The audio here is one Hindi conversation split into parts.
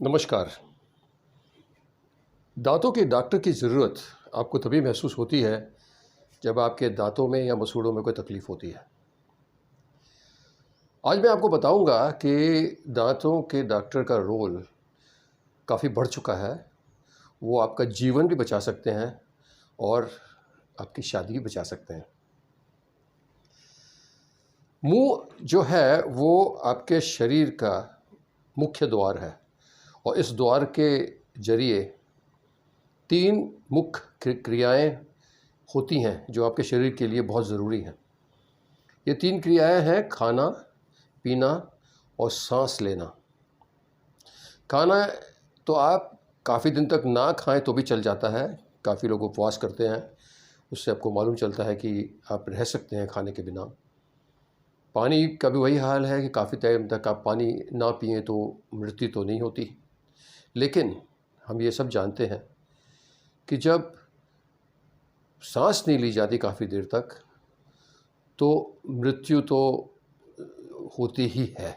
नमस्कार। दांतों के डॉक्टर की ज़रूरत आपको तभी महसूस होती है जब आपके दांतों में या मसूड़ों में कोई तकलीफ़ होती है। आज मैं आपको बताऊंगा कि दांतों के डॉक्टर का रोल काफ़ी बढ़ चुका है। वो आपका जीवन भी बचा सकते हैं और आपकी शादी भी बचा सकते हैं। मुंह जो है वो आपके शरीर का मुख्य द्वार है और इस द्वार के जरिए 3 मुख्य क्रियाएं होती हैं जो आपके शरीर के लिए बहुत ज़रूरी हैं। ये 3 क्रियाएं हैं खाना, पीना और सांस लेना। खाना तो आप काफ़ी दिन तक ना खाएं तो भी चल जाता है। काफ़ी लोग उपवास करते हैं, उससे आपको मालूम चलता है कि आप रह सकते हैं खाने के बिना। पानी का भी वही हाल है कि काफ़ी टाइम तक आप पानी ना पिएं तो मृत्यु तो नहीं होती। लेकिन हम ये सब जानते हैं कि जब सांस नहीं ली जाती काफ़ी देर तक तो मृत्यु तो होती ही है।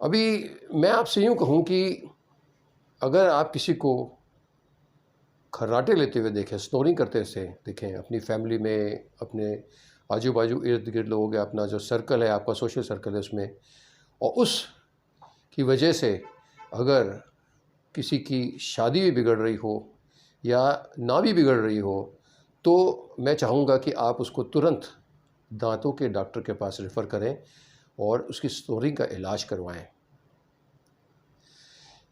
अभी मैं आपसे यूँ कहूँ कि अगर आप किसी को खर्राटे लेते हुए देखें, स्नोरिंग करते से देखें, अपनी फैमिली में, अपने आजू बाजू इर्द गिर्द लोग या अपना जो सर्कल है, आपका सोशल सर्कल है उसमें, और उस की वजह से अगर किसी की शादी भी बिगड़ रही हो या ना भी बिगड़ रही हो, तो मैं चाहूँगा कि आप उसको तुरंत दांतों के डॉक्टर के पास रेफ़र करें और उसकी स्नोरिंग का इलाज करवाएं।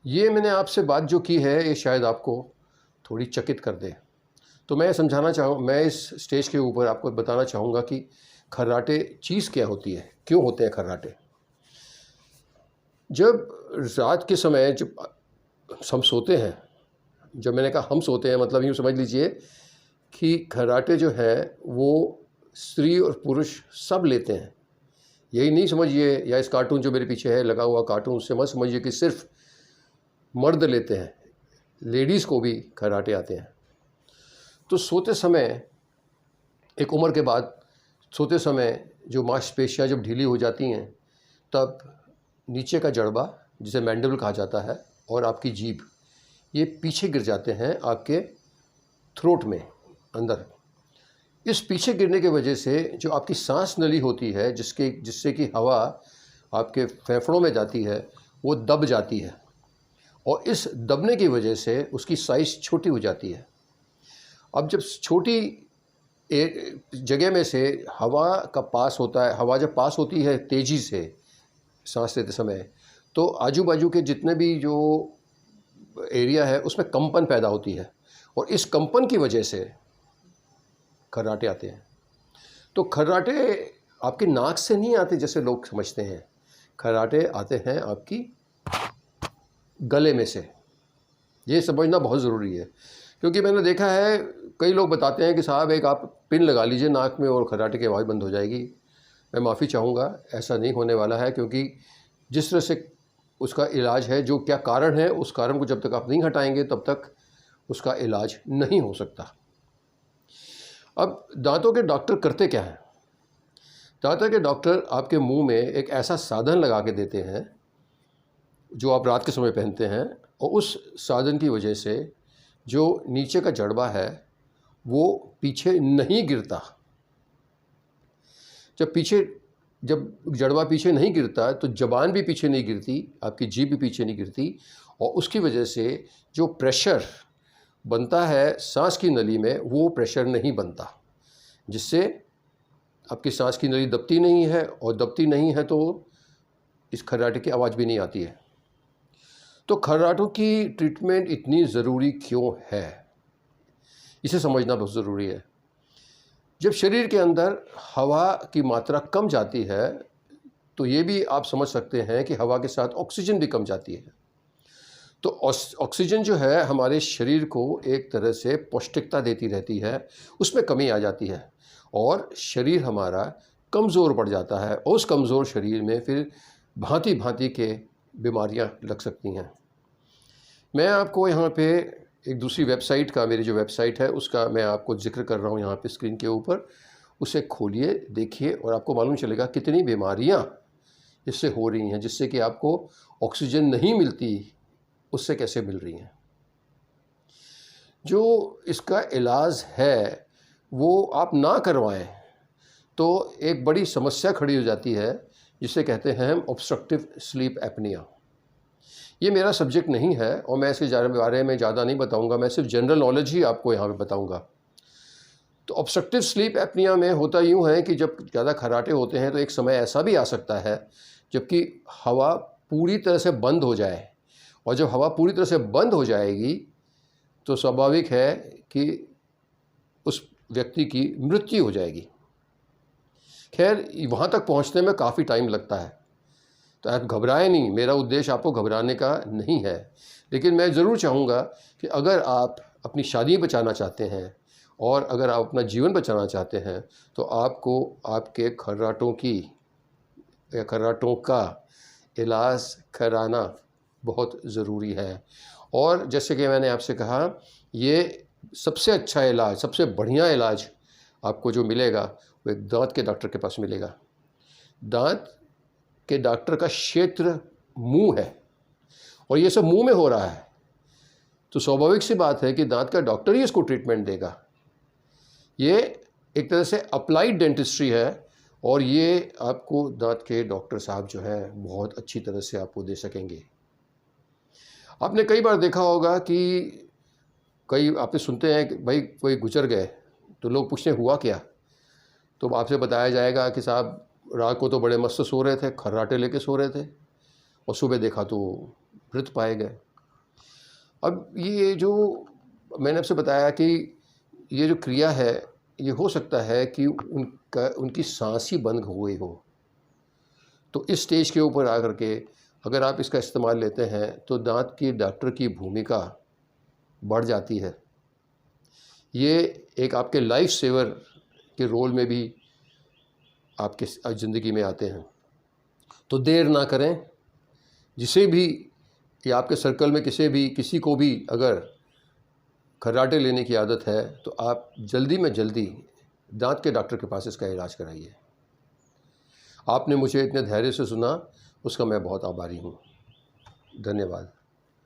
ये मैंने आपसे बात जो की है ये शायद आपको थोड़ी चकित कर दे। तो मैं इस स्टेज के ऊपर आपको बताना चाहूँगा कि खर्राटे चीज़ क्या होती है, क्यों होते हैं खर्राटे। जब रात के समय जब हम सोते हैं, जब मैंने कहा हम सोते हैं मतलब यूँ समझ लीजिए कि खर्राटे जो है वो स्त्री और पुरुष सब लेते हैं। यही नहीं समझिए, या इस कार्टून जो मेरे पीछे है लगा हुआ कार्टून, उससे मत समझिए कि सिर्फ मर्द लेते हैं, लेडीज़ को भी खर्राटे आते हैं। तो सोते समय एक उम्र के बाद सोते समय जो मांसपेशियाँ जब ढीली हो जाती हैं तब नीचे का जड़बा जिसे मैंडिबल कहा जाता है और आपकी जीभ ये पीछे गिर जाते हैं आपके थ्रोट में अंदर। इस पीछे गिरने की वजह से जो आपकी सांस नली होती है जिससे कि हवा आपके फेफड़ों में जाती है वो दब जाती है और इस दबने की वजह से उसकी साइज़ छोटी हो जाती है। अब जब छोटी जगह में से हवा का पास होता है, हवा जब पास होती है तेज़ी से सांस लेते समय, तो आजू बाजू के जितने भी जो एरिया है उसमें कंपन पैदा होती है और इस कंपन की वजह से खर्राटे आते हैं। तो खर्राटे आपकी नाक से नहीं आते जैसे लोग समझते हैं, खर्राटे आते हैं आपकी गले में से। ये समझना बहुत ज़रूरी है क्योंकि मैंने देखा है कई लोग बताते हैं कि साहब एक आप पिन लगा लीजिए नाक में और खर्राटे की आवाज़ बंद हो जाएगी। मैं माफ़ी चाहूँगा, ऐसा नहीं होने वाला है क्योंकि जिस तरह से उसका इलाज है, जो क्या कारण है, उस कारण को जब तक आप नहीं हटाएंगे तब तक उसका इलाज नहीं हो सकता। अब दांतों के डॉक्टर करते क्या हैं? दांतों के डॉक्टर आपके मुंह में एक ऐसा साधन लगा के देते हैं जो आप रात के समय पहनते हैं और उस साधन की वजह से जो नीचे का जड़बा है वो पीछे नहीं गिरता। जब जड़बा पीछे नहीं गिरता तो ज़बान भी पीछे नहीं गिरती, आपकी जीभ भी पीछे नहीं गिरती और उसकी वजह से जो प्रेशर बनता है सांस की नली में वो प्रेशर नहीं बनता, जिससे आपकी सांस की नली दबती नहीं है और दबती नहीं है तो इस खर्राटे की आवाज़ भी नहीं आती है। तो खर्राटों की ट्रीटमेंट इतनी ज़रूरी क्यों है, इसे समझना बहुत ज़रूरी है। जब शरीर के अंदर हवा की मात्रा कम जाती है तो ये भी आप समझ सकते हैं कि हवा के साथ ऑक्सीजन भी कम जाती है। तो ऑक्सीजन जो है हमारे शरीर को एक तरह से पौष्टिकता देती रहती है, उसमें कमी आ जाती है और शरीर हमारा कमज़ोर पड़ जाता है और उस कमज़ोर शरीर में फिर भांति भांति के बीमारियां लग सकती हैं। मैं आपको यहाँ पे एक दूसरी वेबसाइट का, मेरी जो वेबसाइट है उसका मैं आपको जिक्र कर रहा हूँ यहाँ पे स्क्रीन के ऊपर, उसे खोलिए, देखिए और आपको मालूम चलेगा कितनी बीमारियाँ जिससे हो रही हैं, जिससे कि आपको ऑक्सीजन नहीं मिलती, उससे कैसे मिल रही हैं। जो इसका इलाज है वो आप ना करवाएं तो एक बड़ी समस्या खड़ी हो जाती है, जिसे कहते हैं हम ऑब्स्ट्रक्टिव स्लीप एपनिया। ये मेरा सब्जेक्ट नहीं है और मैं इसके बारे में ज़्यादा नहीं बताऊंगा, मैं सिर्फ जनरल नॉलेज ही आपको यहाँ पे बताऊंगा। तो ऑब्स्ट्रक्टिव स्लीप एपनिया में होता यूँ है कि जब ज़्यादा खर्राटे होते हैं तो एक समय ऐसा भी आ सकता है जबकि हवा पूरी तरह से बंद हो जाए, और जब हवा पूरी तरह से बंद हो जाएगी तो स्वाभाविक है कि उस व्यक्ति की मृत्यु हो जाएगी। खैर, वहाँ तक पहुँचने में काफ़ी टाइम लगता है, तो आप घबराएं नहीं, मेरा उद्देश्य आपको घबराने का नहीं है। लेकिन मैं ज़रूर चाहूँगा कि अगर आप अपनी शादी बचाना चाहते हैं और अगर आप अपना जीवन बचाना चाहते हैं तो आपको आपके खर्राटों का इलाज कराना बहुत ज़रूरी है। और जैसे कि मैंने आपसे कहा, ये सबसे अच्छा इलाज, सबसे बढ़िया इलाज आपको जो मिलेगा वो एक दांत के डॉक्टर के पास मिलेगा। दांत के डॉक्टर का क्षेत्र मुंह है और ये सब मुंह में हो रहा है, तो स्वाभाविक सी बात है कि दांत का डॉक्टर ही इसको ट्रीटमेंट देगा। ये एक तरह से अप्लाइड डेंटिस्ट्री है और ये आपको दांत के डॉक्टर साहब जो है बहुत अच्छी तरह से आपको दे सकेंगे। आपने कई बार देखा होगा कि आपने सुनते हैं कि भाई कोई गुजर गए तो लोग पूछते हैं हुआ क्या, तो आपसे बताया जाएगा कि साहब रात को तो बड़े मस्त सो रहे थे, खर्राटे लेके सो रहे थे और सुबह देखा तो मृत पाए गए। अब ये जो मैंने आपसे बताया कि ये जो क्रिया है, ये हो सकता है कि उनकी सांस ही बंद हो गई हो, तो इस स्टेज के ऊपर आकर के अगर आप इसका इस्तेमाल लेते हैं तो दांत की डॉक्टर की भूमिका बढ़ जाती है। ये एक आपके लाइफ सेवर के रोल में भी आपके ज़िंदगी में आते हैं। तो देर ना करें, जिसे भी या आपके सर्कल में किसी को भी अगर खर्राटे लेने की आदत है तो आप जल्दी में जल्दी दांत के डॉक्टर के पास इसका इलाज कराइए। आपने मुझे इतने धैर्य से सुना, उसका मैं बहुत आभारी हूँ। धन्यवाद।